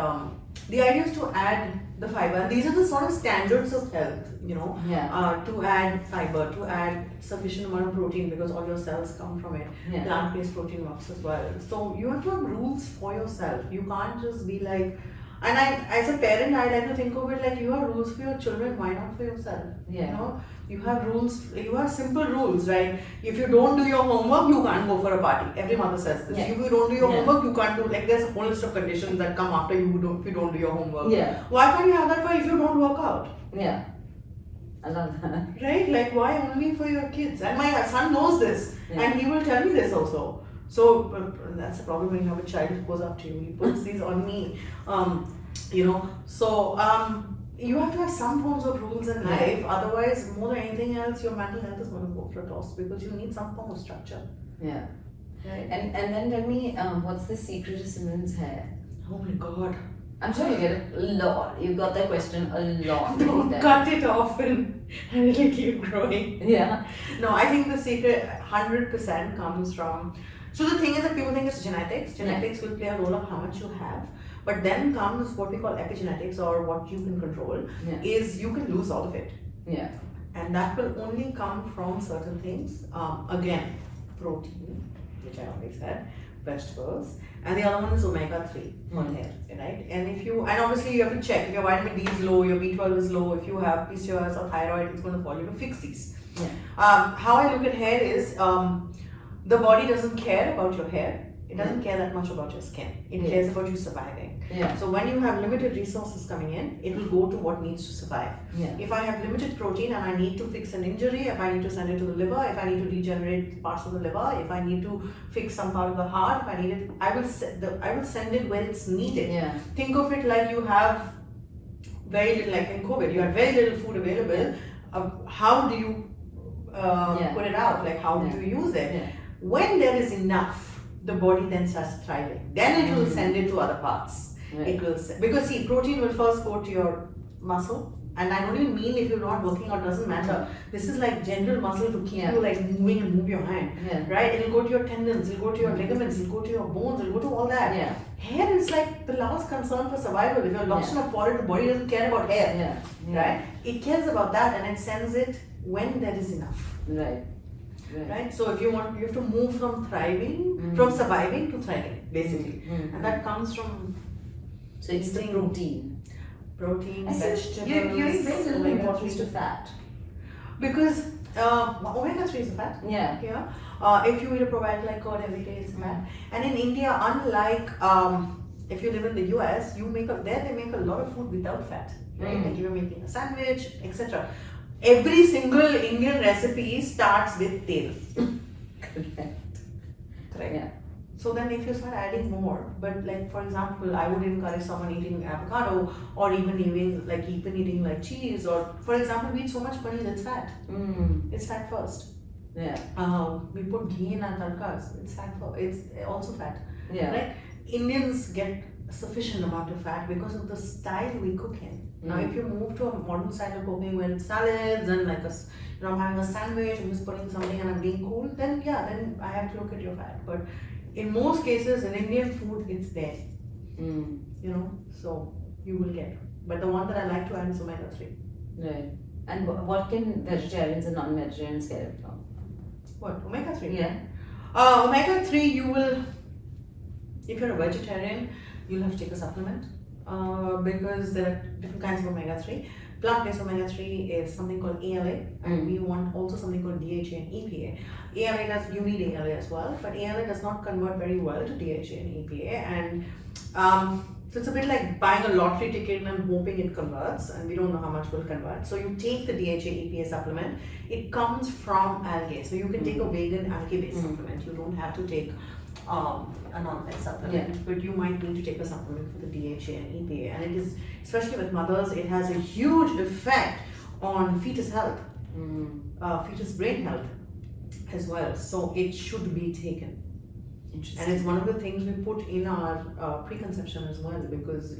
the idea is to add the fiber. These are the sort of standards of health, you know. To add fiber, to add sufficient amount of protein, because all your cells come from it. Plant-based protein works as well. So you have to have rules for yourself. You can't just be like. And as a parent, I like to think of it like you have rules for your children, why not for yourself? You know, you have rules, you have simple rules, right? If you don't do your homework, you can't go for a party. Every mother says this. If you don't do your homework, you can't do, like there's a whole list of conditions that come after if you don't do your homework. Why can't you have that for if you don't work out? I love that. Right? Like why only for your kids? And my son knows this, and he will tell me this also. So that's the problem when you have a child who goes up to you. He puts these on me, you know. So you have to have some forms of rules in life. Otherwise, more than anything else, your mental health is going to go for a toss, because you need some form of structure. Right. And then tell me, what's the secret to Simran's hair? Oh my God. I'm sure you get it a lot. You got that question a lot. Don't cut it off and it'll keep growing. No, I think the secret 100% comes from. So the thing is that people think it's genetics. Genetics will play a role of how much you have. But then comes what we call epigenetics, or what you can control, is you can lose all of it. And that will only come from certain things. Again, protein, which I always said, vegetables, and the other one is omega-3 for hair, right? And obviously you have to check if your vitamin D is low, your B12 is low, if you have PCOS or thyroid, it's going to fall. You have to fix these. How I look at hair is, the body doesn't care about your hair. It doesn't care that much about your skin. It cares about you surviving. So when you have limited resources coming in, it will go to what needs to survive. If I have limited protein and I need to fix an injury, if I need to send it to the liver, if I need to regenerate parts of the liver, if I need to fix some part of the heart, if I need it, I will send it where it's needed. Think of it like you have very little, like in COVID, you had very little food available. How do you put it out? Like how do you use it? When there is enough, the body then starts thriving. Then it will send it to other parts. Right. It will because see, protein will first go to your muscle. And I don't even mean if you're not working out, doesn't matter. This is like general muscle to keep you like moving and move your hand, right? It'll go to your tendons, it'll go to your ligaments, it'll go to your bones, it'll go to all that. Hair is like the last concern for survival. If you're lost in a forest, the body doesn't care about hair, right? It cares about that, and it sends it when there is enough. Right. So if you want, you have to move from thriving, from surviving to thriving, basically, and that comes from. So it's the protein, vegetables. You're very little importance to fat. Because omega-3 is a fat. Yeah. If you eat a probiotic like curd every day, it's a fat. And in India, unlike if you live in the US, they make a lot of food without fat. Right? Like you're making a sandwich, etc. Every single Indian recipe starts with tail. Correct. Yeah. So then if you start adding more, but like for example, I would encourage someone eating avocado or even eating like cheese, or for example, we eat so much paneer that's fat. It's fat first. We put ghee in our tadkas. It's also fat. Right? Indians get a sufficient amount of fat because of the style we cook in. Now if you move to a modern style of cooking where it's salads and like I'm having a sandwich, I'm just putting something and I'm being cool, then I have to look at your fat. But in most cases, in Indian food, it's there. So you will get. But the one that I like to add is omega-3. Right. And what can vegetarians and non-vegetarians get it from? What? Omega-3? Yeah. Omega-3, you will, if you're a vegetarian, you'll have to take a supplement because there are different kinds of omega-3. Plant-based omega-3 is something called ALA, and we want also something called DHA and EPA. You need ALA as well, but ALA does not convert very well to DHA and EPA, and so it's a bit like buying a lottery ticket and hoping it converts, and we don't know how much will convert. So you take the DHA EPA supplement. It comes from algae, so you can take a vegan algae-based supplement. You don't have to take a non-veg supplement, but you might need to take a supplement for the DHA and EPA, and it is, especially with mothers, it has a huge effect on fetus health, fetus brain health as well. So it should be taken. And it's one of the things we put in our preconception as well, because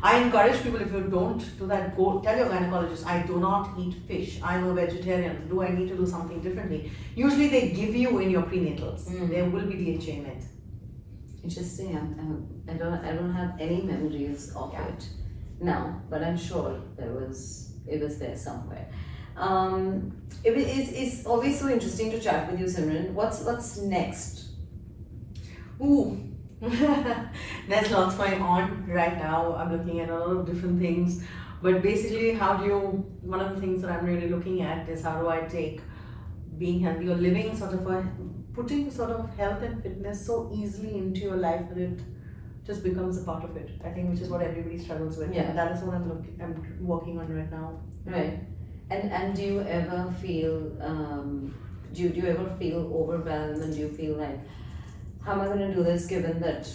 I encourage people, if you don't do that, go tell your gynecologist, I do not eat fish, I'm a vegetarian, do I need to do something differently? Usually they give you in your prenatals, there will be DHA in it. Interesting. I don't have any memories of it now, but I'm sure it was there somewhere. It's always so interesting to chat with you, Simrun. What's next? There's lots going on right now. I'm looking at a lot of different things, but basically one of the things that I'm really looking at is how do I take being healthy or living putting sort of health and fitness so easily into your life that it just becomes a part of it. I think which is what everybody struggles with. And that is what I'm working on right now. Right. And do you ever feel do you ever feel overwhelmed, and do you feel like, how am I going to do this given that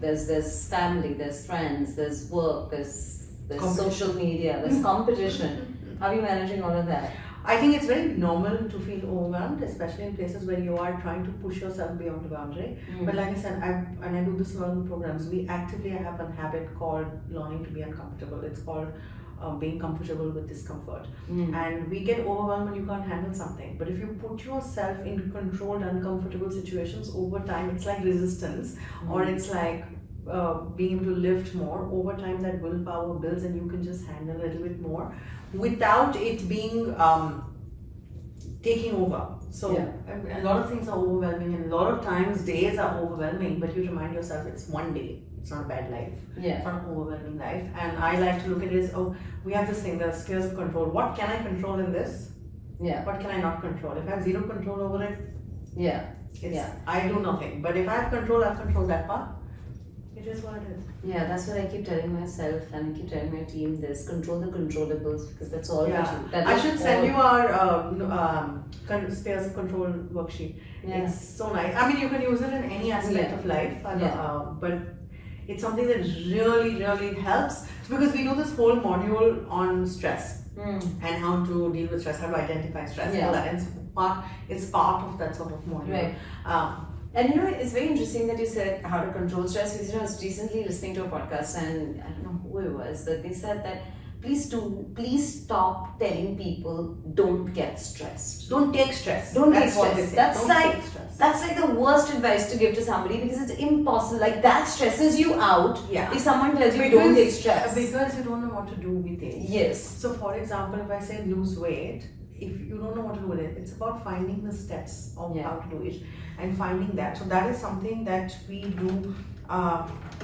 there's family, there's friends, there's work, there's social media, there's competition. How are you managing all of that? I think it's very normal to feel overwhelmed, especially in places where you are trying to push yourself beyond the boundary. But like I said, I do this in all the programs. We actively have a habit called learning to be uncomfortable. It's called being comfortable with discomfort. And we get overwhelmed when you can't handle something. But if you put yourself in controlled, uncomfortable situations over time, it's like resistance, or it's like being able to lift more. Over time, that willpower builds, and you can just handle a little bit more without it being taking over. So a lot of things are overwhelming, and a lot of times days are overwhelming, but you remind yourself it's one day. It's not a bad life. It's not an overwhelming life. And I like to look at it as, we have this thing, the spheres of control. What can I control in this? What can I not control? If I have zero control over it, I do nothing. But if I have control, I've controlled that part. It is what it is. Yeah, that's what I keep telling myself, and I keep telling my team this: control the controllables, because that's all. I should send you our spheres of control worksheet. It's so nice. I mean, you can use it in any aspect of life, but it's something that really, really helps, because we do this whole module on stress and how to deal with stress, how to identify stress, all that. And it's part of that sort of model. Right. And it's very interesting that you said how to control stress, because I was recently listening to a podcast, and I don't know who it was, but they said that please stop telling people don't get stressed. Don't take stress. Don't take That's what they stress. say. That's Don't like take stress. that's like the worst advice to give to somebody, because it's impossible. Like, that stresses you out. Yeah. If someone tells you don't take stress. Because you don't know what to do with it. Yes. So, for example, if I say lose weight, if you don't know what to do with it, it's about finding the steps of Yeah. how to do it and finding that. So that is something that we do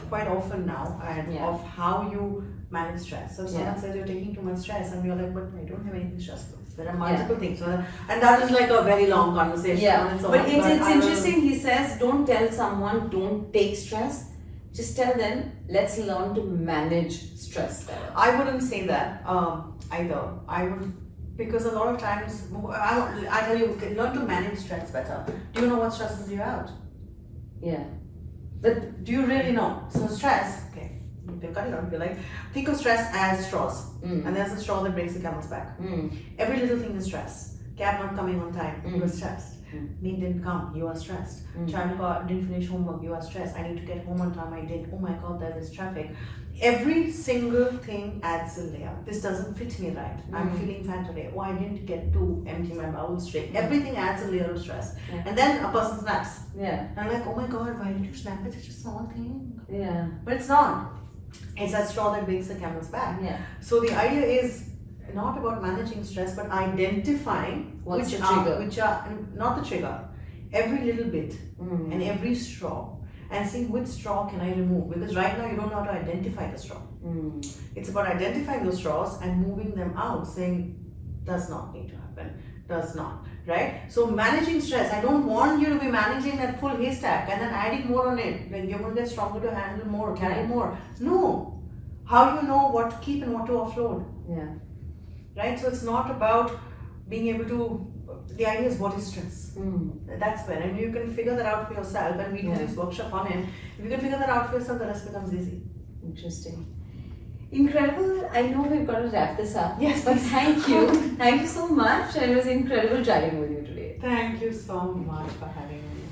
quite often now, and Yeah. of how you manage stress. So if someone Yeah. says you're taking too much stress, and you're like, but I don't have anything stressful. There are multiple things. So, and that is like a very long conversation. Yeah. on its own, But it's I will- interesting. He says don't tell someone don't take stress. Just tell them let's learn to manage stress better. I wouldn't say that either. I would, because a lot of times, I tell you, learn to manage stress better. Do you know what stresses you out? Yeah. But do you really know? So stress, okay, you can cut it out if you like. Think of stress as straws. And there's a straw that breaks the camel's back. Every little thing is stress. Cab not coming on time, you are stressed. Meet didn't come, you are stressed. Child didn't finish homework, you are stressed. I need to get home on time, I didn't. Oh my god, there is traffic. Every single thing adds a layer. This doesn't fit me right. I'm feeling fat today. Oh, I didn't get to empty my bowel straight. Everything adds a layer of stress. Yeah. And then a person snaps. Yeah. And I'm like, oh my god, why did you snap? It's such a small thing. Yeah. But it's not. It's that straw that breaks the camel's back. Yeah. So the idea is not about managing stress, but identifying What's which the trigger? which are not the trigger. Every little bit and every straw, and seeing which straw can I remove, because right now you don't know how to identify the straw. It's about identifying those straws and moving them out, saying does not need to happen, does not, right? So managing stress, I don't want you to be managing that full haystack and then adding more on it. Like you're going to get stronger to handle more, carry more. No. How you know what to keep and what to offload, Yeah. right? So it's not about being able to, the idea is what is stress. That's when, and you can figure that out for yourself, and we do this workshop on it. If you can figure that out for yourself, the rest becomes easy. Interesting. Incredible. I know we've got to wrap this up. Yes, But please. thank you. Thank you so much. And it was incredible chatting with you today. Thank you so much for having me.